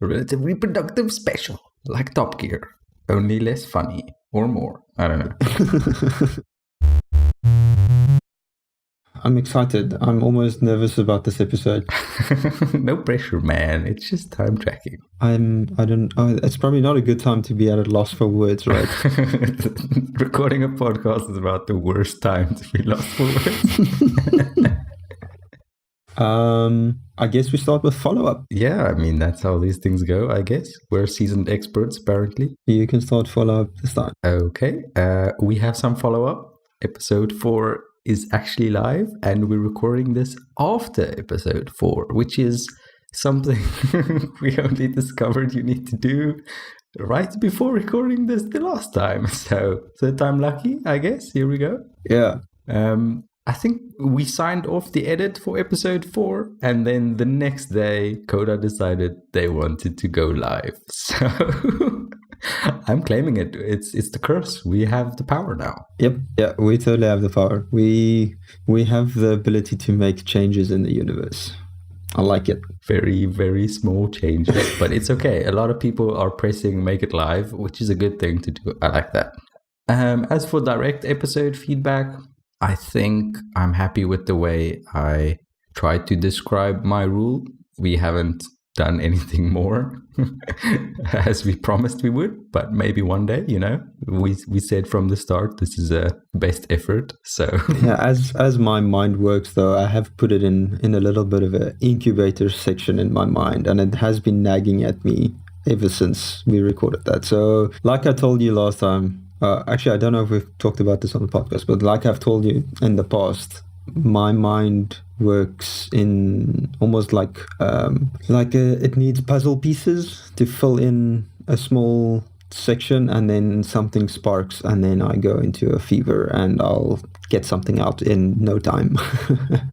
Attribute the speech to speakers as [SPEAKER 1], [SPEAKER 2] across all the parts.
[SPEAKER 1] relative reproductive special, like Top Gear, only less funny or more. I don't know.
[SPEAKER 2] I'm excited. I'm almost nervous about this episode.
[SPEAKER 1] No pressure, man. It's just time tracking.
[SPEAKER 2] It's probably not a good time to be at a loss for words, right?
[SPEAKER 1] Recording a podcast is about the worst time to be lost for words.
[SPEAKER 2] I guess we start with follow-up.
[SPEAKER 1] Yeah, I mean, that's how these things go, I guess. We're seasoned experts, apparently.
[SPEAKER 2] You can start follow-up this time.
[SPEAKER 1] Okay. We have some follow-up. Episode 4 is actually live, and we're recording this after episode 4, which is something we only discovered you need to do right before recording this the last time. So I'm lucky, I guess. Here we go.
[SPEAKER 2] Yeah.
[SPEAKER 1] I think we signed off the edit for episode 4, and then the next day, Coda decided they wanted to go live. So I'm claiming it. It's the curse. We have the power now.
[SPEAKER 2] Yep. Yeah, we totally have the power. We have the ability to make changes in the universe. I like it.
[SPEAKER 1] Very, very small changes, but it's okay. A lot of people are pressing make it live, which is a good thing to do. I like that. As for direct episode feedback, I think I'm happy with the way I tried to describe my rule. We haven't done anything more as we promised we would, but maybe one day, we said from the start, this is a best effort. So
[SPEAKER 2] yeah, as my mind works though, I have put it in a little bit of an incubator section in my mind, and it has been nagging at me ever since we recorded that. So like I told you last time, actually, I don't know if we've talked about this on the podcast, but like I've told you in the past, my mind works in almost like it needs puzzle pieces to fill in a small section, and then something sparks, and then I go into a fever, and I'll get something out in no time.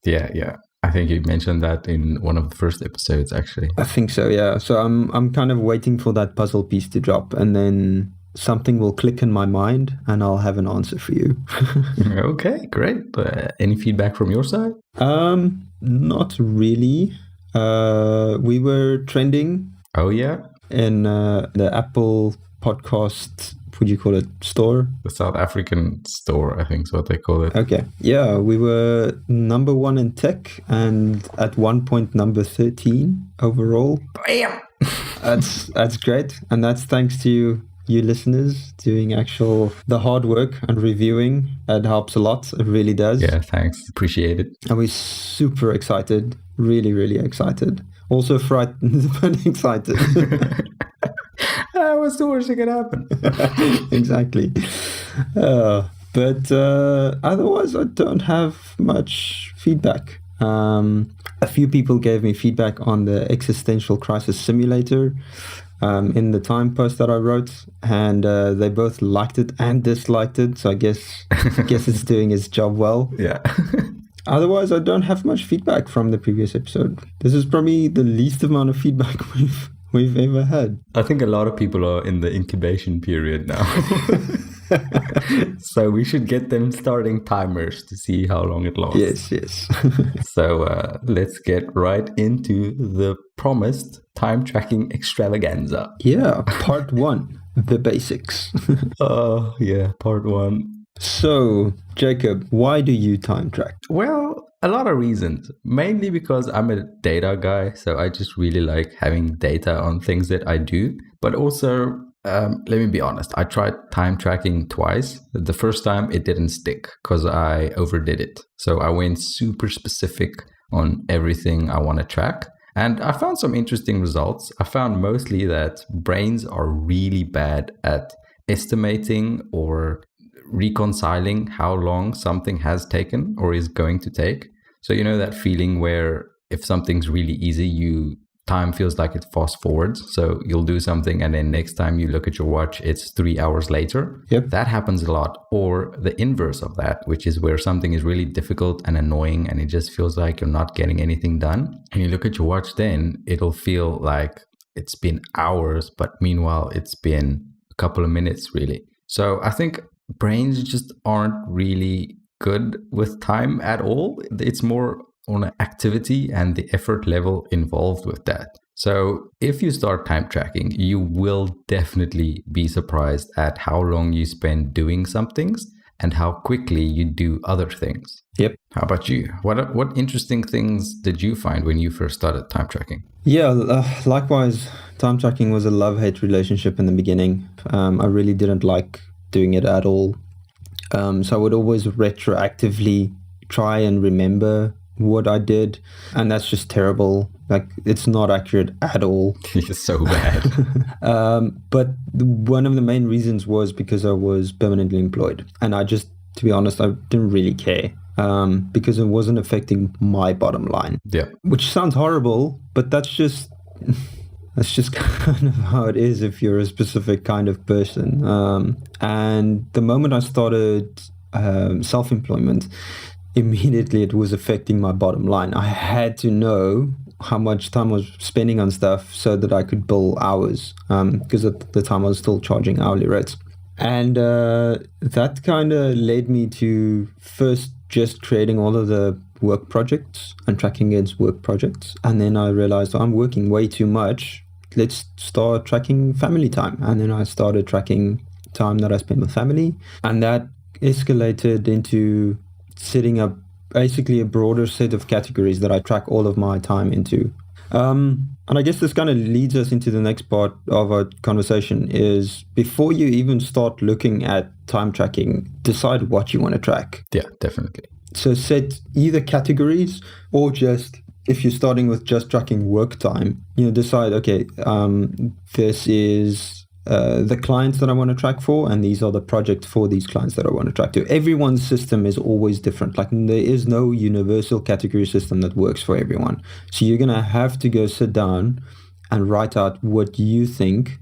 [SPEAKER 1] Yeah. I think you mentioned that in one of the first episodes, actually.
[SPEAKER 2] I think so, yeah. So I'm kind of waiting for that puzzle piece to drop, and then something will click in my mind, and I'll have an answer for you.
[SPEAKER 1] Okay, great. Any feedback from your side?
[SPEAKER 2] Not really. We were trending.
[SPEAKER 1] Oh, yeah?
[SPEAKER 2] In the Apple podcast, would you call it, store?
[SPEAKER 1] The South African store, I think is what they call it.
[SPEAKER 2] Okay. Yeah, we were number 1 in tech, and at one point number 13 overall.
[SPEAKER 1] Bam!
[SPEAKER 2] That's great. And that's thanks to you listeners doing the hard work and reviewing. It helps a lot. It really does.
[SPEAKER 1] Yeah, thanks. Appreciate it.
[SPEAKER 2] And we're super excited. Really, really excited. Also frightened, but excited.
[SPEAKER 1] What's the worst that could happen?
[SPEAKER 2] Exactly. But otherwise, I don't have much feedback. A few people gave me feedback on the existential crisis simulator in the time post that I wrote, and they both liked it and disliked it. So I guess it's doing its job well.
[SPEAKER 1] Yeah.
[SPEAKER 2] Otherwise, I don't have much feedback from the previous episode. This is probably the least amount of feedback we've ever had.
[SPEAKER 1] I think a lot of people are in the incubation period now. So we should get them starting timers to see how long it lasts.
[SPEAKER 2] Yes.
[SPEAKER 1] So let's get right into the promised time tracking extravaganza.
[SPEAKER 2] Yeah, part 1, the basics.
[SPEAKER 1] Oh, yeah, part 1.
[SPEAKER 2] So, Jacob, why do you time track?
[SPEAKER 1] Well, a lot of reasons. Mainly because I'm a data guy, so I just really like having data on things that I do. But also, let me be honest, I tried time tracking twice. The first time it didn't stick because I overdid it. So I went super specific on everything I want to track. And I found some interesting results. I found mostly that brains are really bad at estimating or reconciling how long something has taken or is going to take. So you know that feeling where if something's really easy, time feels like it fast forwards. So you'll do something and then next time you look at your watch, it's 3 hours later.
[SPEAKER 2] Yep.
[SPEAKER 1] That happens a lot. Or the inverse of that, which is where something is really difficult and annoying and it just feels like you're not getting anything done. And you look at your watch, then it'll feel like it's been hours, but meanwhile it's been a couple of minutes really. So I think brains just aren't really good with time at all. It's more on an activity and the effort level involved with that. So if you start time tracking, you will definitely be surprised at how long you spend doing some things and how quickly you do other things.
[SPEAKER 2] Yep.
[SPEAKER 1] How about you? What interesting things did you find when you first started time tracking?
[SPEAKER 2] Yeah, likewise, time tracking was a love-hate relationship in the beginning. I really didn't like doing it at all. So I would always retroactively try and remember what I did, and that's just terrible. Like, it's not accurate at all.
[SPEAKER 1] It's so bad.
[SPEAKER 2] But one of the main reasons was because I was permanently employed, and I just, to be honest, I didn't really care because it wasn't affecting my bottom line.
[SPEAKER 1] Yeah.
[SPEAKER 2] Which sounds horrible, but that's just kind of how it is if you're a specific kind of person. And the moment I started self-employment, immediately it was affecting my bottom line. I had to know how much time I was spending on stuff so that I could bill hours, because at the time I was still charging hourly rates. And that kind of led me to first just creating all of the work projects and tracking against work projects. And then I realized I'm working way too much. Let's start tracking family time. And then I started tracking time that I spent with family. And that escalated into setting up basically a broader set of categories that I track all of my time into. And I guess this kind of leads us into the next part of our conversation is before you even start looking at time tracking, decide what you want to track.
[SPEAKER 1] Yeah, definitely.
[SPEAKER 2] So set either categories or just, if you're starting with just tracking work time, decide, okay, this is the clients that I want to track for, and these are the projects for these clients that I want to track to. Everyone's system is always different. Like, there is no universal category system that works for everyone. So you're going to have to go sit down and write out what you think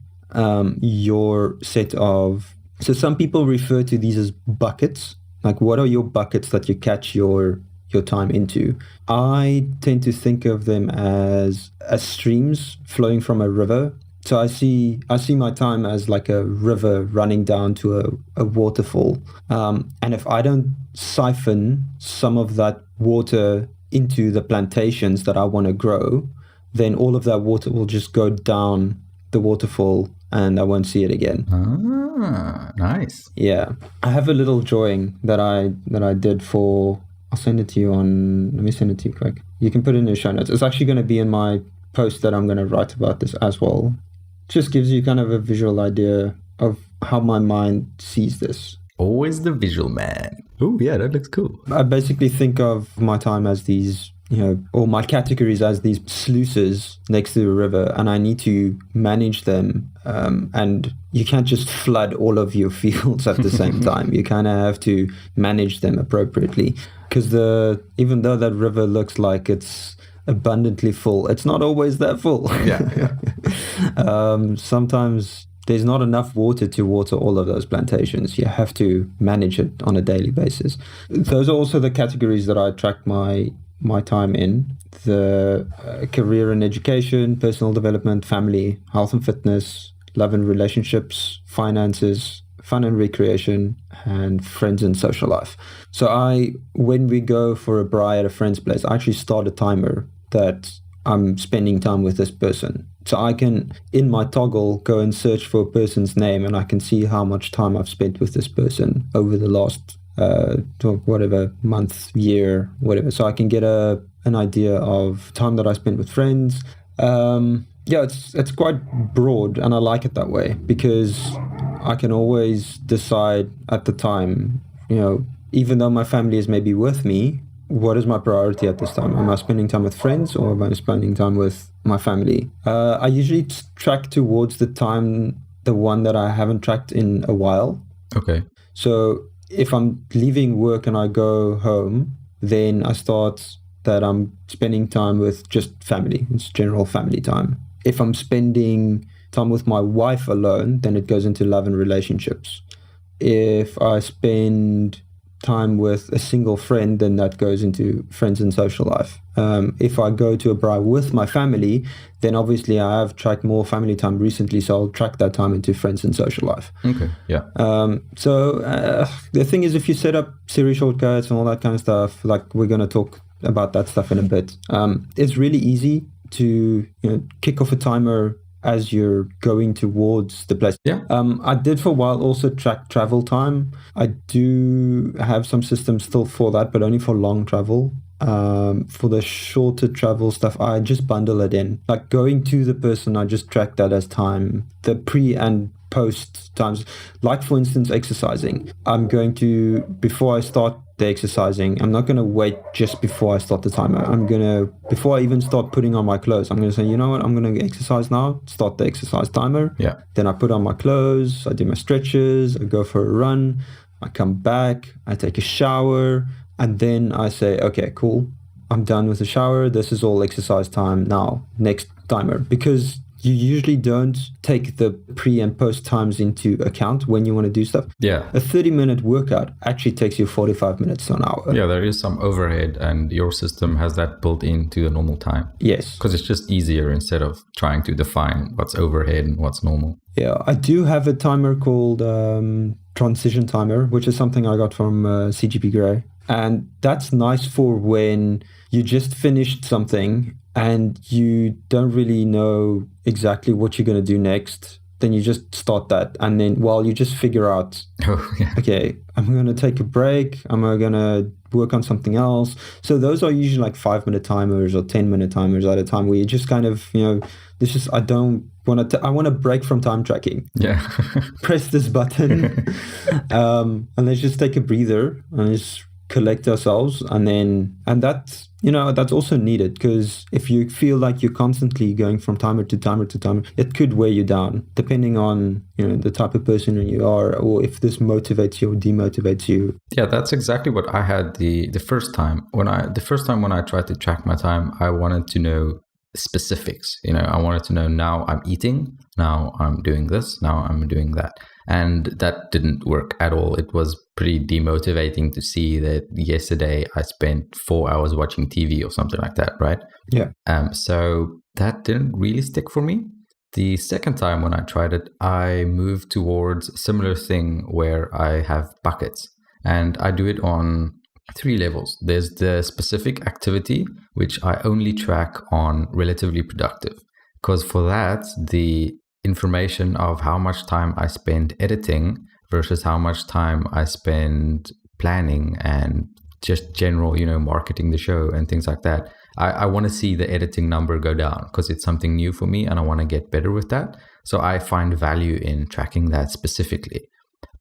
[SPEAKER 2] your set of... So some people refer to these as buckets. Like, what are your buckets that you catch your time into? I tend to think of them as streams flowing from a river. So I see my time as like a river running down to a waterfall. And if I don't siphon some of that water into the plantations that I want to grow, then all of that water will just go down the waterfall and I won't see it again.
[SPEAKER 1] Ah, nice.
[SPEAKER 2] Yeah. I have a little drawing that I did for... I'll send it to you on... Let me send it to you quick. You can put it in the show notes. It's actually going to be in my post that I'm going to write about this as well. Just gives you kind of a visual idea of how my mind sees this.
[SPEAKER 1] Always the visual man. Oh, yeah, that looks cool.
[SPEAKER 2] I basically think of my time as these, or my categories as these sluices next to the river, and I need to manage them. And you can't just flood all of your fields at the same time. You kind of have to manage them appropriately, because even though that river looks like it's abundantly full, it's not always that full.
[SPEAKER 1] Yeah.
[SPEAKER 2] Sometimes there's not enough water to water all of those plantations. You have to manage it on a daily basis. Those are also the categories that I track my time in: the career and education, personal development, family, health and fitness, love and relationships, finances, fun and recreation, and friends and social life. So when we go for a braai at a friend's place, I actually start a timer that I'm spending time with this person. So I can, in my toggle, go and search for a person's name, and I can see how much time I've spent with this person over the last whatever month, year, whatever. So I can get an idea of time that I spent with friends. It's quite broad, and I like it that way because I can always decide at the time, even though my family is maybe with me, what is my priority at this time? Am I spending time with friends or am I spending time with my family? I usually track towards the one that I haven't tracked in a while.
[SPEAKER 1] Okay.
[SPEAKER 2] So if I'm leaving work and I go home, then I start that I'm spending time with just family. It's general family time. If I'm spending time with my wife alone, then it goes into love and relationships. If I spend time with a single friend, then that goes into friends and social life. If I go to a braai with my family, then obviously I have tracked more family time recently, so I'll track that time into friends and social life.
[SPEAKER 1] Okay, yeah.
[SPEAKER 2] The thing is, if you set up Siri shortcuts and all that kind of stuff, like we're going to talk about that stuff in a bit, it's really easy to kick off a timer as you're going towards the place.
[SPEAKER 1] Yeah.
[SPEAKER 2] I did for a while also track travel time. I do have some systems still for that, but only for long travel. For the shorter travel stuff, I just bundle it in. Like going to the person, I just track that as time. The pre and post times. Like for instance, exercising. I'm going to, before I start the exercising, I'm not going to wait just before I start the timer. Before I even start putting on my clothes, I'm going to say, you know what, I'm going to exercise now, start the exercise timer.
[SPEAKER 1] Yeah.
[SPEAKER 2] Then I put on my clothes, I do my stretches, I go for a run, I come back, I take a shower, and then I say, okay, cool, I'm done with the shower. This is all exercise time now, next timer. Because you usually don't take the pre and post times into account when you want to do stuff.
[SPEAKER 1] Yeah.
[SPEAKER 2] A 30-minute workout actually takes you 45 minutes to an hour.
[SPEAKER 1] Yeah, there is some overhead, and your system has that built into the normal time.
[SPEAKER 2] Yes.
[SPEAKER 1] Because it's just easier instead of trying to define what's overhead and what's normal.
[SPEAKER 2] Yeah, I do have a timer called transition timer, which is something I got from CGP Grey. And that's nice for when you just finished something and you don't really know exactly what you're going to do next. Then you just start that. And then while you just figure out, okay, I'm going to take a break. I'm going to work on something else. So those are usually like 5-minute timers or 10-minute timers at a time where you just kind of, I want to break from time tracking.
[SPEAKER 1] Yeah.
[SPEAKER 2] Press this button and let's just take a breather and just collect ourselves. And that's, that's also needed, because if you feel like you're constantly going from timer to timer to timer, it could wear you down, depending on, the type of person you are, or if this motivates you or demotivates you.
[SPEAKER 1] Yeah, that's exactly what I had the first time. When I tried to track my time, I wanted to know specifics. I wanted to know, now I'm eating, now I'm doing this, now I'm doing that. And that didn't work at all. It was pretty demotivating to see that yesterday I spent 4 hours watching TV or something like that, right?
[SPEAKER 2] Yeah.
[SPEAKER 1] So that didn't really stick for me. The second time when I tried it, I moved towards a similar thing where I have buckets, and I do it on 3 levels. There's the specific activity, which I only track on relatively productive, because for that, the information of how much time I spend editing versus how much time I spend planning and just general, marketing the show and things like that. I want to see the editing number go down because it's something new for me and I want to get better with that. So I find value in tracking that specifically.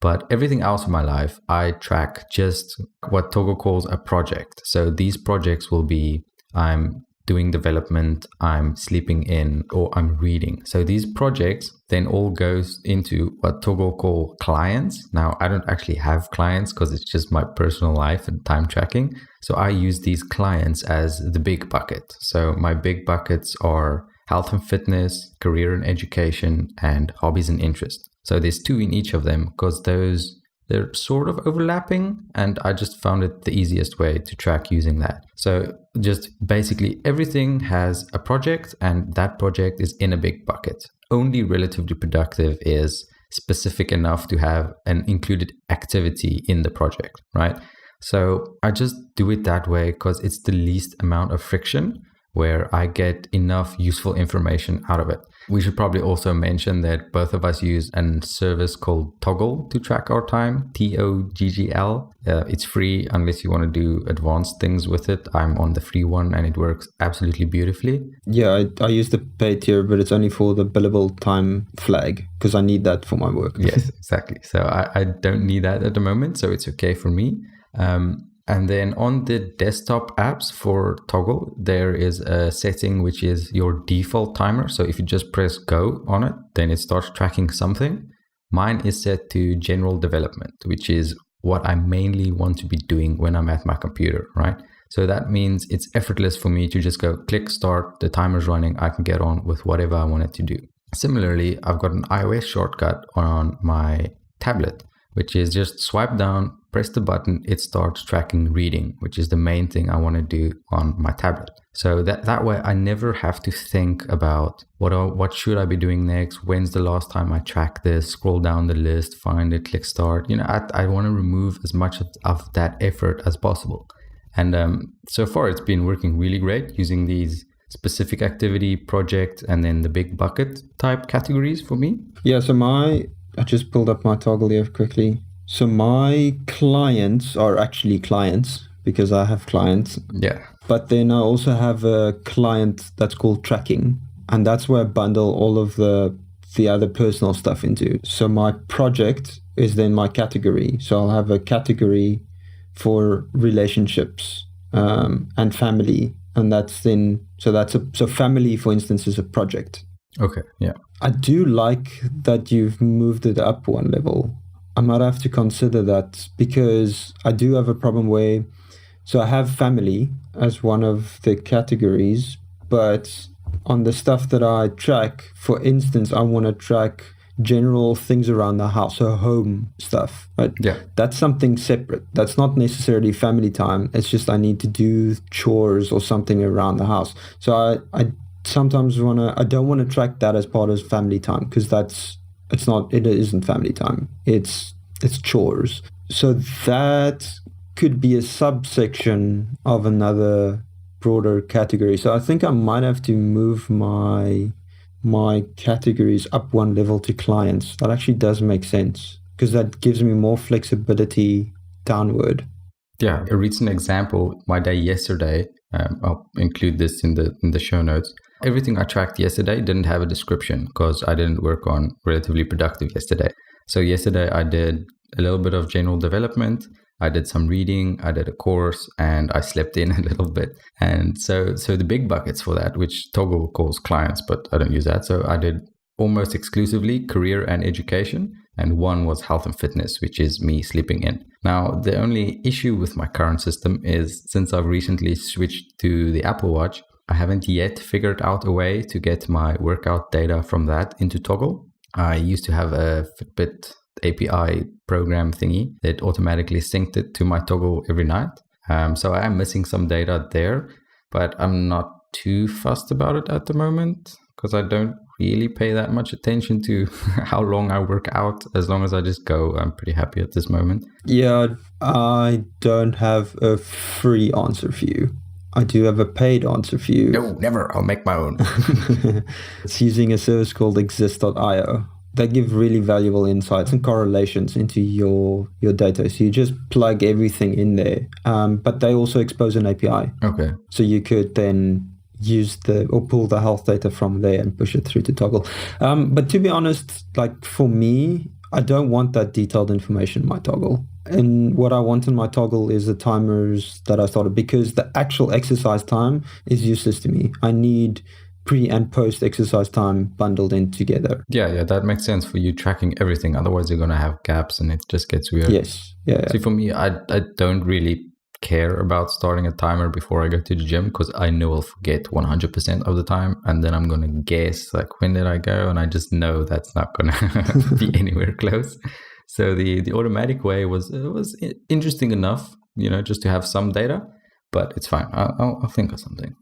[SPEAKER 1] But everything else in my life, I track just what Togo calls a project. So these projects will be, I'm doing development, I'm sleeping in, or I'm reading. So these projects then all goes into what Togo call clients. Now, I don't actually have clients because it's just my personal life and time tracking. So I use these clients as the big bucket. So my big buckets are health and fitness, career and education, and hobbies and interests. So there's 2 in each of them because they're sort of overlapping, and I just found it the easiest way to track using that. So just basically everything has a project, and that project is in a big bucket. Only relatively productive is specific enough to have an included activity in the project, right? So I just do it that way because it's the least amount of friction, where I get enough useful information out of it. We should probably also mention that both of us use a service called Toggle to track our time, Toggl. It's free unless you want to do advanced things with it. I'm on the free one and it works absolutely beautifully.
[SPEAKER 2] Yeah, I use the paid tier, but it's only for the billable time flag because I need that for my work.
[SPEAKER 1] Yes, exactly. So I don't need that at the moment, so it's okay for me. And then on the desktop apps for Toggle, there is a setting which is your default timer. So if you just press go on it, then it starts tracking something. Mine is set to general development, which is what I mainly want to be doing when I'm at my computer, right? So that means it's effortless for me to just go click start, the timer's running, I can get on with whatever I wanted to do. Similarly, I've got an iOS shortcut on my tablet, which is just swipe down, press the button, it starts tracking reading, which is the main thing I want to do on my tablet. So that way I never have to think about what should I be doing next, when's the last time I tracked this, scroll down the list, find it, click start. I want to remove as much of that effort as possible. And so far it's been working really great using these specific activity, project, and then the big bucket type categories for me.
[SPEAKER 2] Yeah, so I just pulled up my toggle here quickly. So my clients are actually clients because I have clients.
[SPEAKER 1] Yeah.
[SPEAKER 2] But then I also have a client that's called tracking, and that's where I bundle all of the other personal stuff into. So my project is then my category. So I'll have a category for relationships and family, and that's then so family, for instance, is a project.
[SPEAKER 1] Okay. Yeah.
[SPEAKER 2] I do like that you've moved it up one level. I might have to consider that because I do have a problem where, so I have family as one of the categories, but on the stuff that I track, for instance, I want to track general things around the house, so home stuff. Right?
[SPEAKER 1] Yeah.
[SPEAKER 2] That's something separate. That's not necessarily family time. It's just I need to do chores or something around the house. So I sometimes I don't want to track that as part of family time because it isn't family time. It's chores. So that could be a subsection of another broader category. So I think I might have to move my categories up one level to clients. That actually does make sense because that gives me more flexibility downward.
[SPEAKER 1] Yeah, a recent example, my day yesterday, I'll include this in the show notes. Everything I tracked yesterday didn't have a description because I didn't work on Relatively Productive yesterday. So yesterday I did a little bit of general development. I did some reading, I did a course, and I slept in a little bit. And so the big buckets for that, which Toggle calls clients, but I don't use that. So I did almost exclusively career and education. And one was health and fitness, which is me sleeping in. Now, the only issue with my current system is since I've recently switched to the Apple Watch, I haven't yet figured out a way to get my workout data from that into Toggle. I used to have a Fitbit API program thingy that automatically synced it to my Toggle every night. So I am missing some data there, but I'm not too fussed about it at the moment because I don't really pay that much attention to how long I work out. As long as I just go, I'm pretty happy at this moment.
[SPEAKER 2] Yeah, I don't have a free answer for you. I do have a paid answer for you.
[SPEAKER 1] No, never. I'll make my own.
[SPEAKER 2] It's using a service called exist.io. They give really valuable insights and correlations into your data. So you just plug everything in there. But they also expose an API.
[SPEAKER 1] Okay.
[SPEAKER 2] So you could then use or pull the health data from there and push it through to Toggle. But to be honest, like for me, I don't want that detailed information in my Toggle. And what I want in my Toggle is the timers that I started, because the actual exercise time is useless to me. I need pre and post exercise time bundled in together.
[SPEAKER 1] Yeah, that makes sense for you tracking everything. Otherwise, you're going to have gaps and it just gets weird.
[SPEAKER 2] Yes. Yeah.
[SPEAKER 1] See, for me, I don't really care about starting a timer before I go to the gym because I know I'll forget 100% of the time, and then I'm going to guess like when did I go, and I just know that's not going to be anywhere close. So the automatic way was interesting enough, just to have some data, but it's fine. I'll think of something.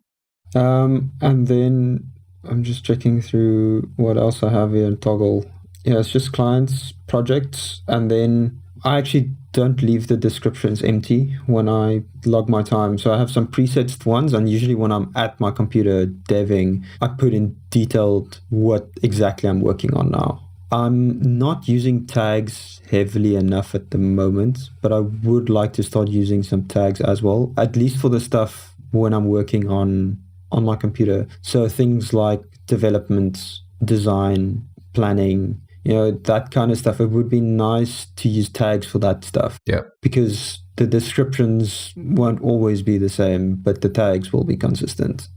[SPEAKER 2] And then I'm just checking through what else I have here in Toggle. Yeah, it's just clients, projects, and then I actually don't leave the descriptions empty when I log my time. So I have some preset ones, and usually when I'm at my computer deving, I put in detailed what exactly I'm working on now. I'm not using tags heavily enough at the moment, but I would like to start using some tags as well, at least for the stuff when I'm working on my computer. So things like development, design, planning, that kind of stuff. It would be nice to use tags for that stuff.
[SPEAKER 1] Yeah.
[SPEAKER 2] Because the descriptions won't always be the same, but the tags will be consistent.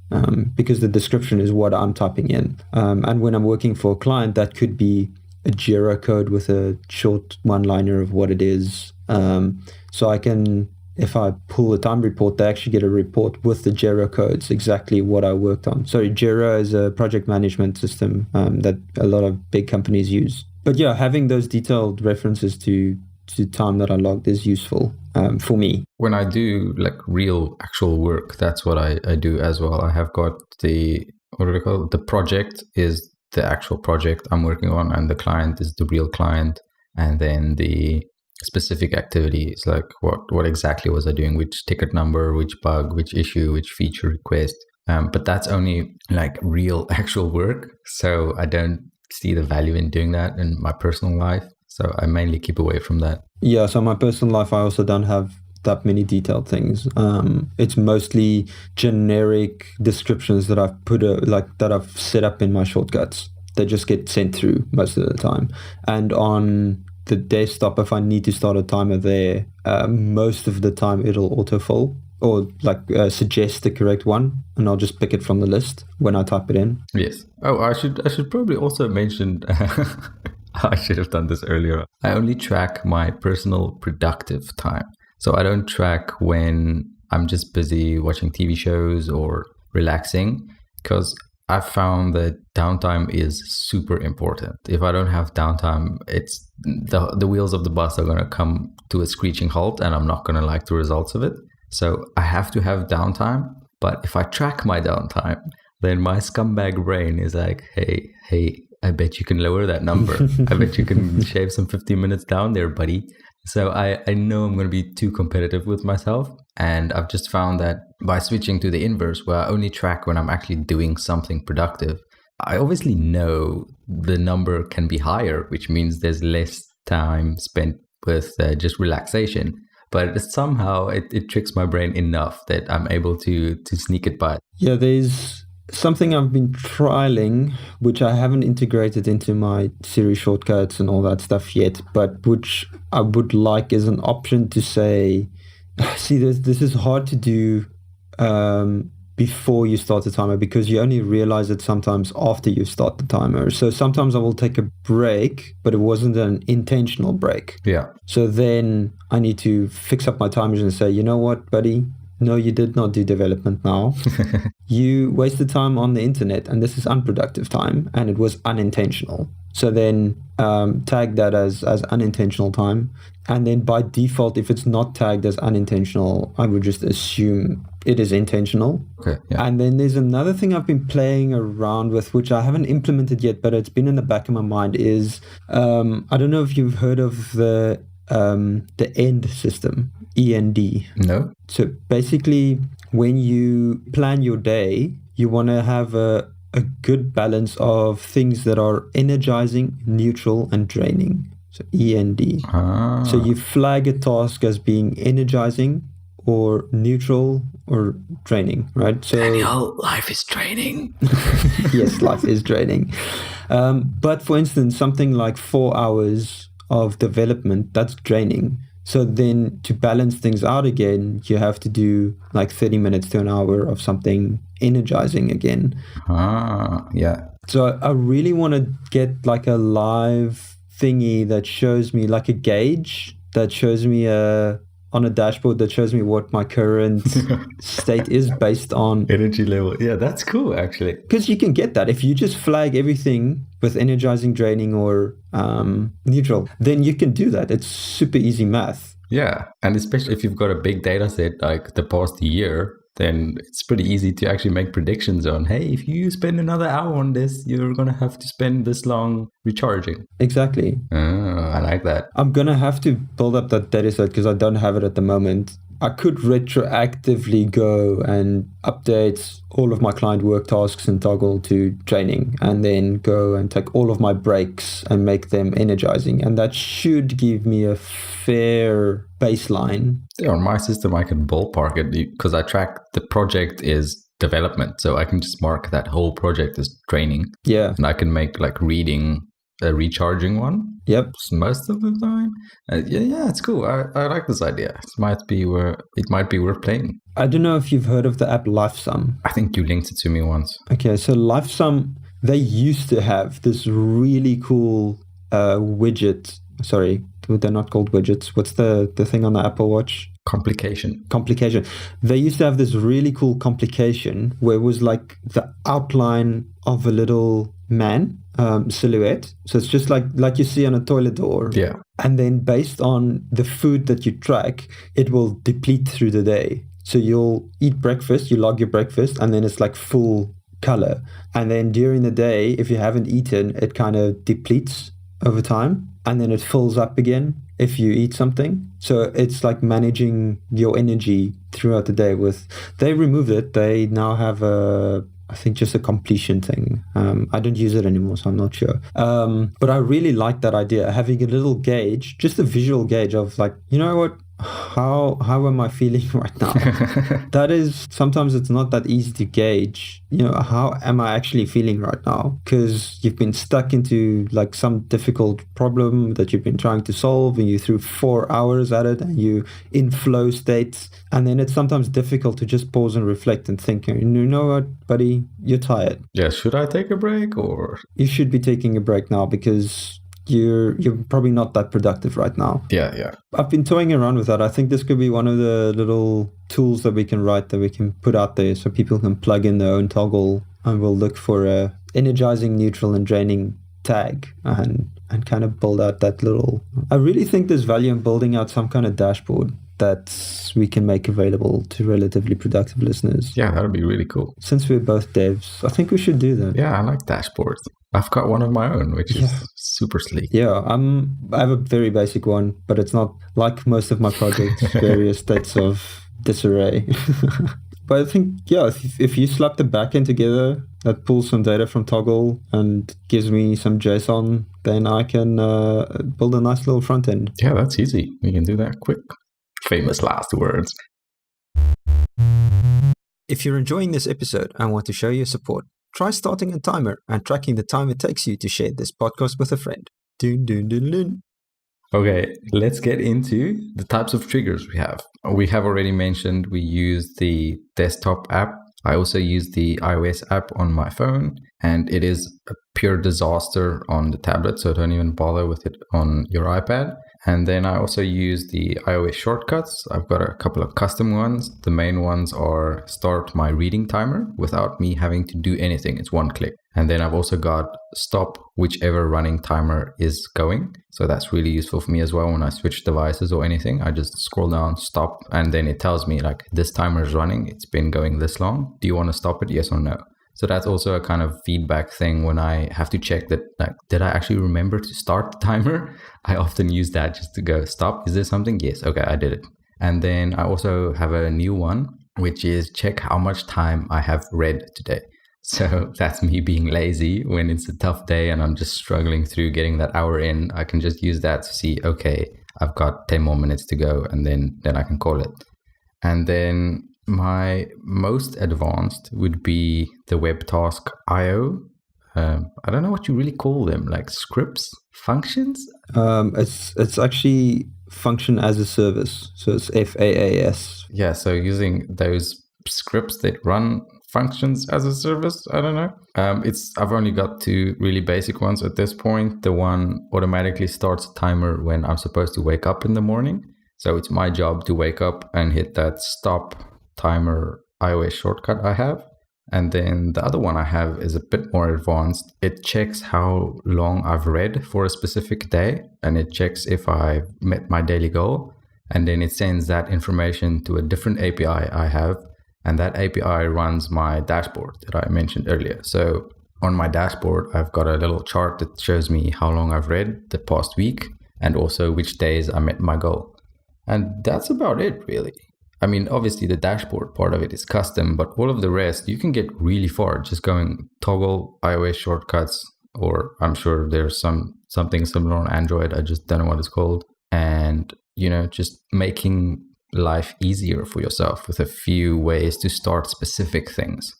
[SPEAKER 2] Because the description is what I'm typing in. And when I'm working for a client, that could be a Jira code with a short one-liner of what it is. So I can, if I pull a time report, they actually get a report with the Jira codes, exactly what I worked on. So Jira is a project management system that a lot of big companies use. But yeah, having those detailed references to time that I logged is useful for me.
[SPEAKER 1] When I do like real actual work, that's what I do as well. I have got the project is the actual project I'm working on, and the client is the real client. And then the specific activities, like what exactly was I doing, which ticket number, which bug, which issue, which feature request. But that's only like real actual work. So I don't see the value in doing that in my personal life. So I mainly keep away from that.
[SPEAKER 2] Yeah, so my personal life, I also don't have that many detailed things. It's mostly generic descriptions that I've that I've set up in my shortcuts. They just get sent through most of the time. And on the desktop, if I need to start a timer there, most of the time it'll autofill or suggest the correct one, and I'll just pick it from the list when I type it in.
[SPEAKER 1] Yes. Oh, I should probably also mention I should have done this earlier. I only track my personal productive time. So I don't track when I'm just busy watching TV shows or relaxing, because I found that downtime is super important. If I don't have downtime, it's the wheels of the bus are going to come to a screeching halt, and I'm not going to like the results of it. So I have to have downtime. But if I track my downtime, then my scumbag brain is like, hey, I bet you can lower that number. I bet you can shave some 15 minutes down there, buddy. So I know I'm going to be too competitive with myself. And I've just found that by switching to the inverse, where I only track when I'm actually doing something productive, I obviously know the number can be higher, which means there's less time spent with just relaxation. But somehow it tricks my brain enough that I'm able to sneak it by.
[SPEAKER 2] Yeah, there's something I've been trialing, which I haven't integrated into my Siri shortcuts and all that stuff yet, but which I would like as an option to say, see, this is hard to do before you start the timer, because you only realize it sometimes after you start the timer. So sometimes I will take a break, but it wasn't an intentional break.
[SPEAKER 1] Yeah.
[SPEAKER 2] So then I need to fix up my timers and say, you know what, buddy? No, you did not do development now. You wasted time on the internet, and this is unproductive time, and it was unintentional. So then tag that as unintentional time. And then by default, if it's not tagged as unintentional, I would just assume it is intentional.
[SPEAKER 1] Okay. Yeah.
[SPEAKER 2] And then there's another thing I've been playing around with, which I haven't implemented yet, but it's been in the back of my mind, is I don't know if you've heard of the END system, END.
[SPEAKER 1] No.
[SPEAKER 2] So basically, when you plan your day, you want to have a good balance of things that are energizing, neutral, and draining. So END. So you flag a task as being energizing or neutral or draining, right? So
[SPEAKER 1] Daniel, life is draining.
[SPEAKER 2] Yes, life is draining. But for instance, something like 4 hours of development, that's draining. So then to balance things out again, you have to do like 30 minutes to an hour of something energizing again.
[SPEAKER 1] Yeah.
[SPEAKER 2] So I really want to get like a live thingy that shows me, like a gauge that shows me on a dashboard that shows me what my current state is based on
[SPEAKER 1] energy level. Yeah, that's cool, actually.
[SPEAKER 2] Because you can get that if you just flag everything with energizing, draining, or neutral, then you can do that. It's super easy math.
[SPEAKER 1] Yeah, and especially if you've got a big data set like the past year, then it's pretty easy to actually make predictions on, hey, if you spend another hour on this, you're going to have to spend this long recharging.
[SPEAKER 2] Exactly.
[SPEAKER 1] I like that.
[SPEAKER 2] I'm going to have to build up that data set because I don't have it at the moment. I could retroactively go and update all of my client work tasks and toggle to training, and then go and take all of my breaks and make them energizing. And that should give me a fair baseline.
[SPEAKER 1] Yeah, on my system, I can ballpark it because I track the project is development. So I can just mark that whole project as training.
[SPEAKER 2] Yeah.
[SPEAKER 1] And I can make like reading a recharging one.
[SPEAKER 2] Yep.
[SPEAKER 1] Most of the time. Yeah, it's cool. I like this idea. It might be worth playing.
[SPEAKER 2] I don't know if you've heard of the app LifeSum.
[SPEAKER 1] I think you linked it to me once.
[SPEAKER 2] Okay, so LifeSum, they used to have this really cool widget. Sorry, they're not called widgets. What's the thing on the Apple Watch?
[SPEAKER 1] Complication.
[SPEAKER 2] They used to have this really cool complication where it was like the outline of a little man silhouette. So it's just like you see on a toilet door.
[SPEAKER 1] Yeah.
[SPEAKER 2] And then based on the food that you track, it will deplete through the day. So you'll eat breakfast, you log your breakfast, and then it's like full color. And then during the day, if you haven't eaten, it kind of depletes over time. And then it fills up again. if you eat something. So it's like managing your energy throughout the day. They removed it. They now have I think just a completion thing. I don't use it anymore, so I'm not sure. But I really like that idea, having a little gauge, just a visual gauge of like, you know what, how am I feeling right now? That is, sometimes it's not that easy to gauge, how am I actually feeling right now? Because you've been stuck into like some difficult problem that you've been trying to solve, and you threw 4 hours at it, and you in flow states, and then it's sometimes difficult to just pause and reflect and think, you know what, buddy, you're tired.
[SPEAKER 1] Yeah, should I take a break, or
[SPEAKER 2] you should be taking a break now, because you're probably not that productive right now.
[SPEAKER 1] Yeah.
[SPEAKER 2] I've been toying around with that. I think this could be one of the little tools that we can write, that we can put out there, so people can plug in their own toggle, and we'll look for a energizing, neutral, and draining tag, and kind of build out that little... I really think there's value in building out some kind of dashboard that we can make available to relatively productive listeners.
[SPEAKER 1] Yeah, that would be really cool.
[SPEAKER 2] Since we're both devs, I think we should do that.
[SPEAKER 1] Yeah, I like dashboards. I've got one of my own, which is super sleek.
[SPEAKER 2] Yeah, I have a very basic one, but it's not like most of my projects, various states of disarray. But I think, if you slap the backend together, that pulls some data from Toggle and gives me some JSON, then I can build a nice little front end.
[SPEAKER 1] Yeah, that's easy. We can do that quick. Famous last words.
[SPEAKER 2] If you're enjoying this episode and want to show your support, try starting a timer and tracking the time it takes you to share this podcast with a friend. Dun, dun, dun, dun.
[SPEAKER 1] Okay, let's get into the types of triggers we have. We have already mentioned we use the desktop app. I also use the iOS app on my phone, and it is a pure disaster on the tablet, so don't even bother with it on your iPad. And then I also use the iOS shortcuts. I've got a couple of custom ones. The main ones are start my reading timer without me having to do anything. It's one click. And then I've also got stop whichever running timer is going. So that's really useful for me as well when I switch devices or anything. I just scroll down, stop, and then it tells me like this timer is running. It's been going this long. Do you want to stop it? Yes or no? So that's also a kind of feedback thing when I have to check that, like, did I actually remember to start the timer? I often use that just to go, stop, is there something? Yes, okay, I did it. And then I also have a new one, which is check how much time I have read today. So that's me being lazy when it's a tough day and I'm just struggling through getting that hour in. I can just use that to see, okay, I've got 10 more minutes to go, and then I can call it. And then my most advanced would be the web task IO. I don't know what you really call them, like scripts, functions?
[SPEAKER 2] It's actually function as a service. So it's FAAS.
[SPEAKER 1] Yeah, so using those scripts that run functions as a service, I don't know. I've only got 2 really basic ones at this point. The one automatically starts a timer when I'm supposed to wake up in the morning. So it's my job to wake up and hit that stop timer iOS shortcut I have. And then the other one I have is a bit more advanced. It checks how long I've read for a specific day, and it checks if I met my daily goal. And then it sends that information to a different API I have, and that API runs my dashboard that I mentioned earlier. So on my dashboard, I've got a little chart that shows me how long I've read the past week, and also which days I met my goal. And that's about it, really. I mean, obviously the dashboard part of it is custom, but all of the rest, you can get really far just going toggle iOS shortcuts, or I'm sure there's something similar on Android. I just don't know what it's called. And, just making life easier for yourself with a few ways to start specific things.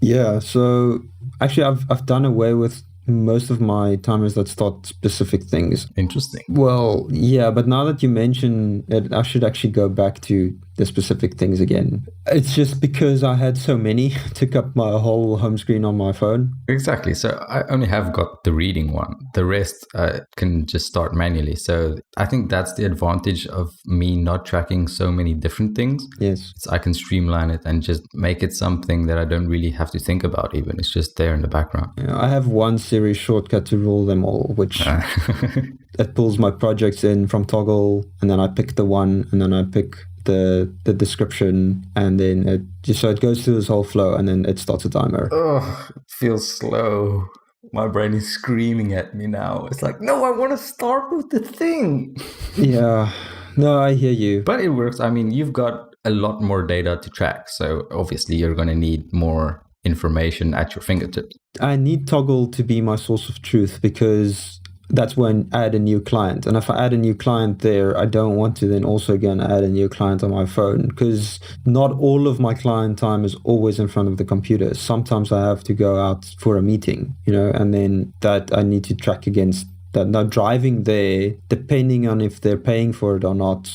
[SPEAKER 1] Yeah, so actually I've done away with most of my timers that start specific things. Interesting.
[SPEAKER 2] Well, yeah, but now that you mention it, I should actually go back to the specific things again. It's just because I had so many, took up my whole home screen on my phone.
[SPEAKER 1] Exactly. So I only have got the reading one. The rest can just start manually. So I think that's the advantage of me not tracking so many different things.
[SPEAKER 2] Yes.
[SPEAKER 1] I can streamline it and just make it something that I don't really have to think about even. It's just there in the background.
[SPEAKER 2] Yeah, I have one series shortcut to rule them all, which it pulls my projects in from Toggle, and then I pick the one, and then I pick the description, and then it goes through this whole flow, and then it starts a timer.
[SPEAKER 1] Oh, it feels slow. My brain is screaming at me now. It's like, no, I want to start with the thing.
[SPEAKER 2] Yeah. No, I hear you.
[SPEAKER 1] But it works. I mean, you've got a lot more data to track. So obviously, you're going to need more information at your fingertips.
[SPEAKER 2] I need Toggle to be my source of truth because that's when I add a new client. And if I add a new client there, I don't want to then also go and add a new client on my phone because not all of my client time is always in front of the computer. Sometimes I have to go out for a meeting, and then that I need to track against that. Now, driving there, depending on if they're paying for it or not,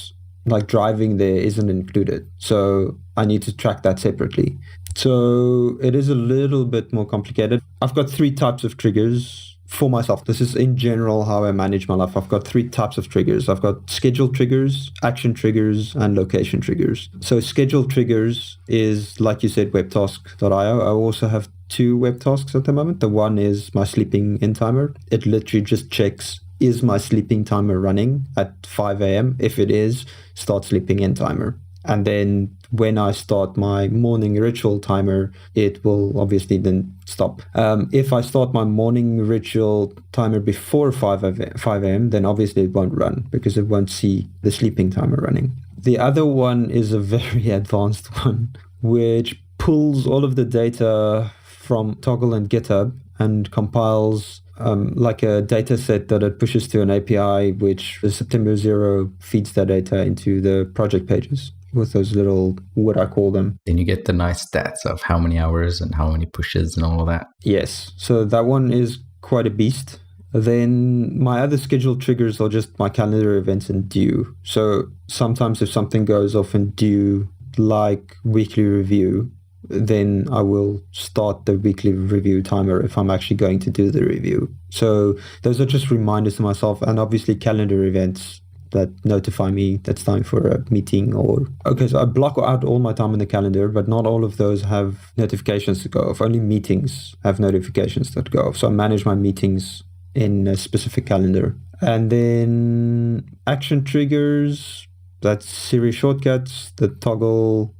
[SPEAKER 2] like driving there isn't included. So I need to track that separately. So it is a little bit more complicated. I've got 3 types of triggers for myself. This is in general how I manage my life. I've got 3 types of triggers. I've got schedule triggers, action triggers, and location triggers. So schedule triggers is, like you said, webtask.io. I also have 2 web tasks at the moment. The one is my sleeping in timer. It literally just checks, is my sleeping timer running at 5 a.m.? If it is, start sleeping in timer. And then when I start my morning ritual timer, it will obviously then stop. If I start my morning ritual timer before 5 a.m., then obviously it won't run because it won't see the sleeping timer running. The other one is a very advanced one, which pulls all of the data from Toggle and GitHub and compiles like a data set that it pushes to an API, which the September 0 feeds that data into the project pages with those little, what I call them.
[SPEAKER 1] Then you get the nice stats of how many hours and how many pushes and all of that.
[SPEAKER 2] Yes. So that one is quite a beast. Then my other scheduled triggers are just my calendar events and due. So sometimes if something goes off in due, like weekly review, then I will start the weekly review timer if I'm actually going to do the review. So those are just reminders to myself, and obviously calendar events that notify me that's time for a meeting so I block out all my time in the calendar, but not all of those have notifications to go off. Only meetings have notifications that go off. So I manage my meetings in a specific calendar. And then action triggers, that's Siri shortcuts, the Toggle.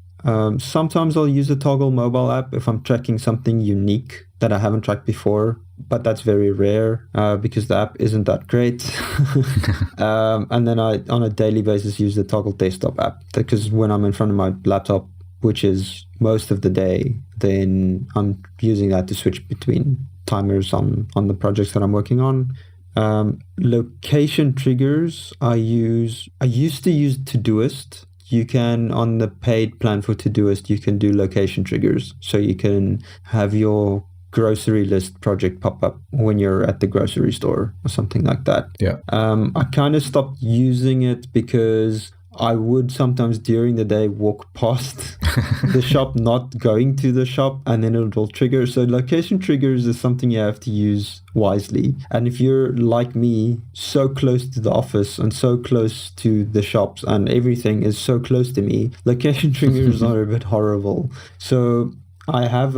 [SPEAKER 2] Sometimes I'll use a Toggle mobile app if I'm tracking something unique that I haven't tracked before, but that's very rare because the app isn't that great. And then I, on a daily basis, use the Toggle desktop app because when I'm in front of my laptop, which is most of the day, then I'm using that to switch between timers on the projects that I'm working on. Location triggers, I used to use Todoist. You can, on the paid plan for Todoist, you can do location triggers. So you can have your grocery list project pop up when you're at the grocery store or something like that.
[SPEAKER 1] Yeah.
[SPEAKER 2] I kind of stopped using it because I would sometimes during the day walk past the shop, not going to the shop, and then it will trigger. So location triggers is something you have to use wisely. And if you're like me, so close to the office and so close to the shops and everything is so close to me, location triggers are a bit horrible. So I have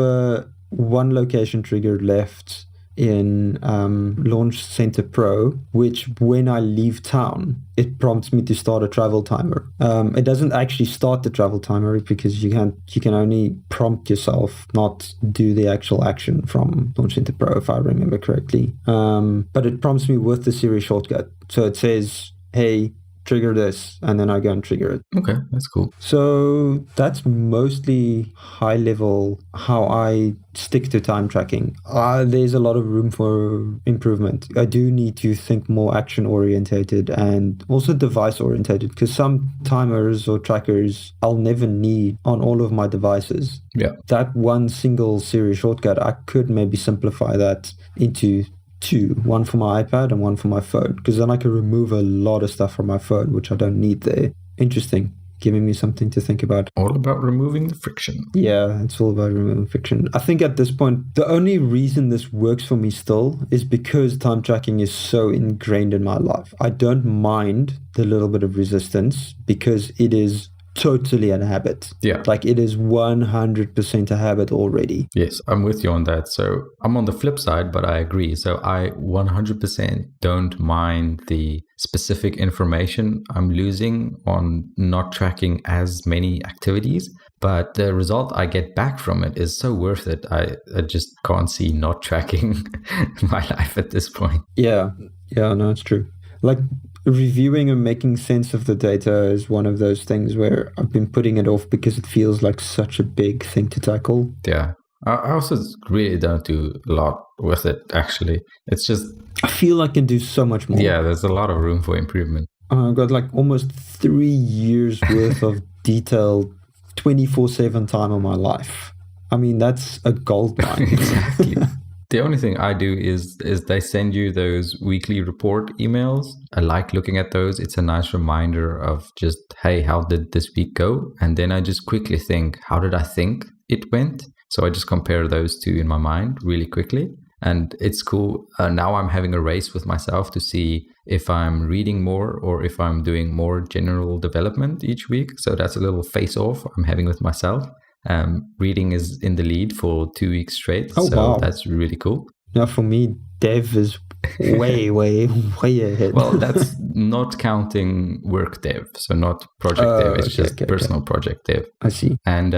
[SPEAKER 2] one location trigger left in Launch Center Pro, which when I leave town, it prompts me to start a travel timer. It doesn't actually start the travel timer because you can only prompt yourself, not do the actual action from Launch Center Pro, if I remember correctly. But it prompts me with the Siri shortcut. So it says, hey, trigger this, and then I go and trigger it.
[SPEAKER 1] Okay, that's cool.
[SPEAKER 2] So that's mostly high level how I stick to time tracking. There's a lot of room for improvement. I do need to think more action orientated and also device orientated because some timers or trackers I'll never need on all of my devices.
[SPEAKER 1] Yeah.
[SPEAKER 2] That one single Siri shortcut, I could maybe simplify that into 2, one for my iPad and one for my phone, because then I can remove a lot of stuff from my phone, which I don't need there. Interesting. Giving me something to think about.
[SPEAKER 1] All about removing the friction.
[SPEAKER 2] Yeah, it's all about removing friction. I think at this point, the only reason this works for me still is because time tracking is so ingrained in my life. I don't mind the little bit of resistance because it is totally a habit.
[SPEAKER 1] Yeah.
[SPEAKER 2] Like it is 100% a habit already.
[SPEAKER 1] Yes, I'm with you on that. So I'm on the flip side, but I agree. So I 100% don't mind the specific information I'm losing on not tracking as many activities. But the result I get back from it is so worth it. I just can't see not tracking my life at this point.
[SPEAKER 2] Yeah, no, it's true. Like reviewing and making sense of the data is one of those things where I've been putting it off because it feels like such a big thing to tackle.
[SPEAKER 1] Yeah. I also really don't do a lot with it, actually. It's just...
[SPEAKER 2] I feel I can do so much more.
[SPEAKER 1] Yeah, there's a lot of room for improvement.
[SPEAKER 2] I've got like almost 3 years worth of detailed 24/7 time of my life. I mean, that's a gold mine.
[SPEAKER 1] Exactly. The only thing I do is they send you those weekly report emails. I like looking at those. It's a nice reminder of just, hey, how did this week go? And then I just quickly think, how did I think it went? So I just compare those two in my mind really quickly. And it's cool. Now I'm having a race with myself to see if I'm reading more or if I'm doing more general development each week. So that's a little face-off I'm having with myself. Reading is in the lead for 2 weeks straight.
[SPEAKER 2] Oh,
[SPEAKER 1] so
[SPEAKER 2] wow.
[SPEAKER 1] That's really cool.
[SPEAKER 2] Now for me, dev is way ahead.
[SPEAKER 1] Well, that's not counting work dev. So not project dev. It's just personal project dev.
[SPEAKER 2] I see.
[SPEAKER 1] And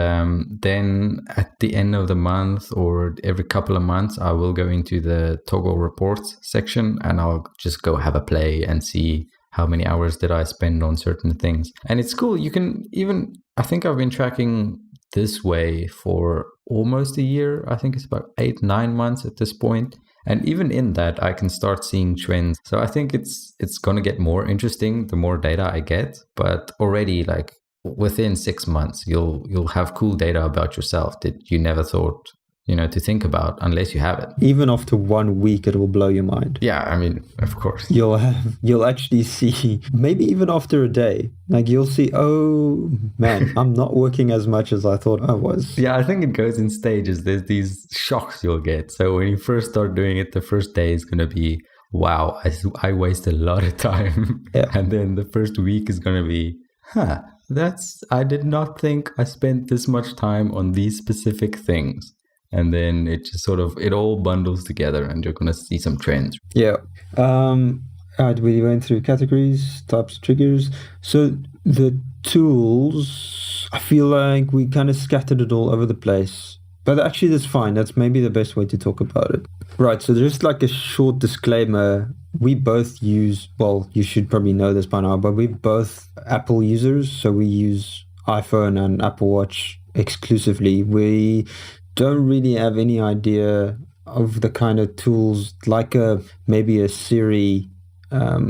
[SPEAKER 1] then at the end of the month or every couple of months, I will go into the toggle reports section and I'll just go have a play and see how many hours did I spend on certain things. And it's cool. You can even, I think I've been tracking this way for almost a year. I think it's about 8-9 months at this point. And even in that, I can start seeing trends. So I think it's going to get more interesting the more data I get. But already, like within 6 months, you'll have cool data about yourself that you never thought, to think about unless you have it.
[SPEAKER 2] Even after 1 week, it will blow your mind.
[SPEAKER 1] Yeah, I mean, of course.
[SPEAKER 2] You'll actually see, maybe even after a day, like you'll see, oh man, I'm not working as much as I thought I was.
[SPEAKER 1] Yeah, I think it goes in stages. There's these shocks you'll get. So when you first start doing it, the first day is going to be, wow, I waste a lot of time.
[SPEAKER 2] Yeah.
[SPEAKER 1] And then the first week is going to be, I did not think I spent this much time on these specific things. And then it just it all bundles together and you're going to see some trends.
[SPEAKER 2] Yeah. We went through categories, types, triggers. So the tools, I feel like we kind of scattered it all over the place. But actually, that's fine. That's maybe the best way to talk about it. Right. So there's like a short disclaimer. We both use, well, you should probably know this by now, but we're both Apple users. So we use iPhone and Apple Watch exclusively. We don't really have any idea of the kind of tools like maybe a Siri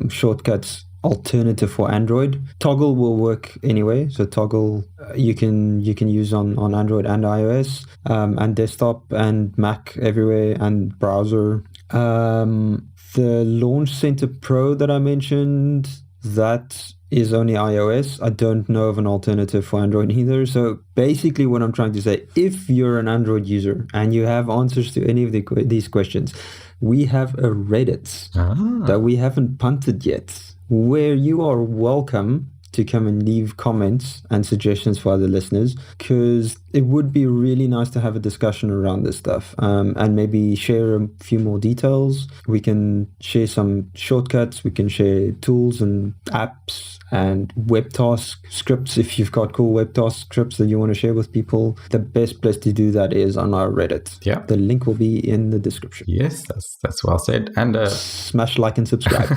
[SPEAKER 2] shortcuts alternative for Android. Toggle will work anyway. So Toggle you can use on Android and iOS and desktop and Mac everywhere and browser. The Launch Center Pro that I mentioned, that is only iOS. I don't know of an alternative for Android either. So basically what I'm trying to say, if you're an Android user and you have answers to any of these questions, we have a Reddit that we haven't punted yet, where you are welcome to come and leave comments and suggestions for other listeners, because it would be really nice to have a discussion around this stuff and maybe share a few more details. We can share some shortcuts. We can share tools and apps and web task scripts. If you've got cool web task scripts that you want to share with people, the best place to do that is on our Reddit.
[SPEAKER 1] Yeah.
[SPEAKER 2] The link will be in the description.
[SPEAKER 1] Yes, that's well said. And
[SPEAKER 2] smash like and subscribe.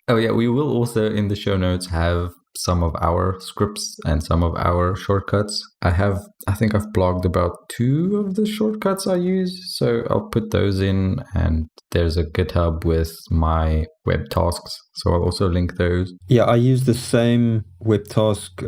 [SPEAKER 1] Oh yeah, we will also in the show notes have some of our scripts and some of our shortcuts. I think I've blogged about 2 of the shortcuts I use, so I'll put those in, and there's a GitHub with my web tasks, so I'll also link those.
[SPEAKER 2] Yeah, I use the same web task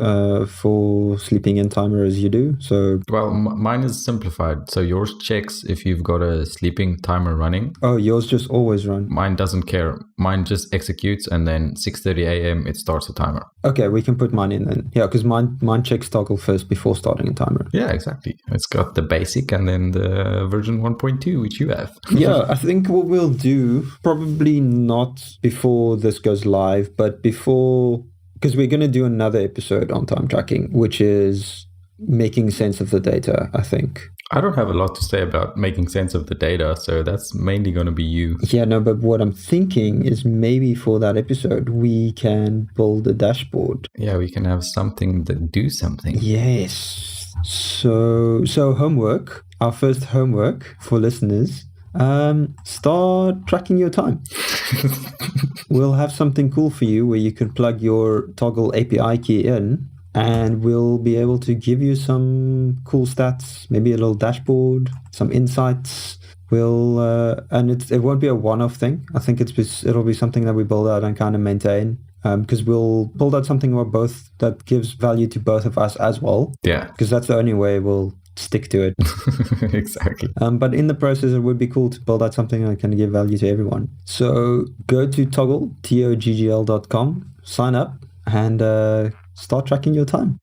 [SPEAKER 2] for sleeping in timer as you do. So
[SPEAKER 1] mine is simplified. So yours checks if you've got a sleeping timer running.
[SPEAKER 2] Oh, yours just always run.
[SPEAKER 1] Mine doesn't care. Mine just executes, and then 6:30 a.m. it starts a timer.
[SPEAKER 2] Okay, we can put mine in then. Yeah, because mine checks toggle first before starting a timer.
[SPEAKER 1] Yeah, exactly. It's got the basic and then the version 1.2, which you have.
[SPEAKER 2] Yeah, I think what we'll do, probably not before this goes live, but before, because we're going to do another episode on time tracking, which is making sense of the data, I think.
[SPEAKER 1] I don't have a lot to say about making sense of the data, so that's mainly going to be you.
[SPEAKER 2] Yeah, no, but what I'm thinking is maybe for that episode, we can build a dashboard.
[SPEAKER 1] Yeah, we can have something that do something.
[SPEAKER 2] Yes. So homework, our first homework for listeners, start tracking your time. We'll have something cool for you where you can plug your Toggle API key in, and we'll be able to give you some cool stats, maybe a little dashboard, some insights. We'll and it won't be a one-off thing. I think it'll be something that we build out and kind of maintain, because we'll build out something that gives value to both of us as well.
[SPEAKER 1] Yeah,
[SPEAKER 2] because that's the only way we'll stick to it.
[SPEAKER 1] exactly.
[SPEAKER 2] But in the process, it would be cool to build out something that can give value to everyone. So go to toggl.com, sign up, and start tracking your time.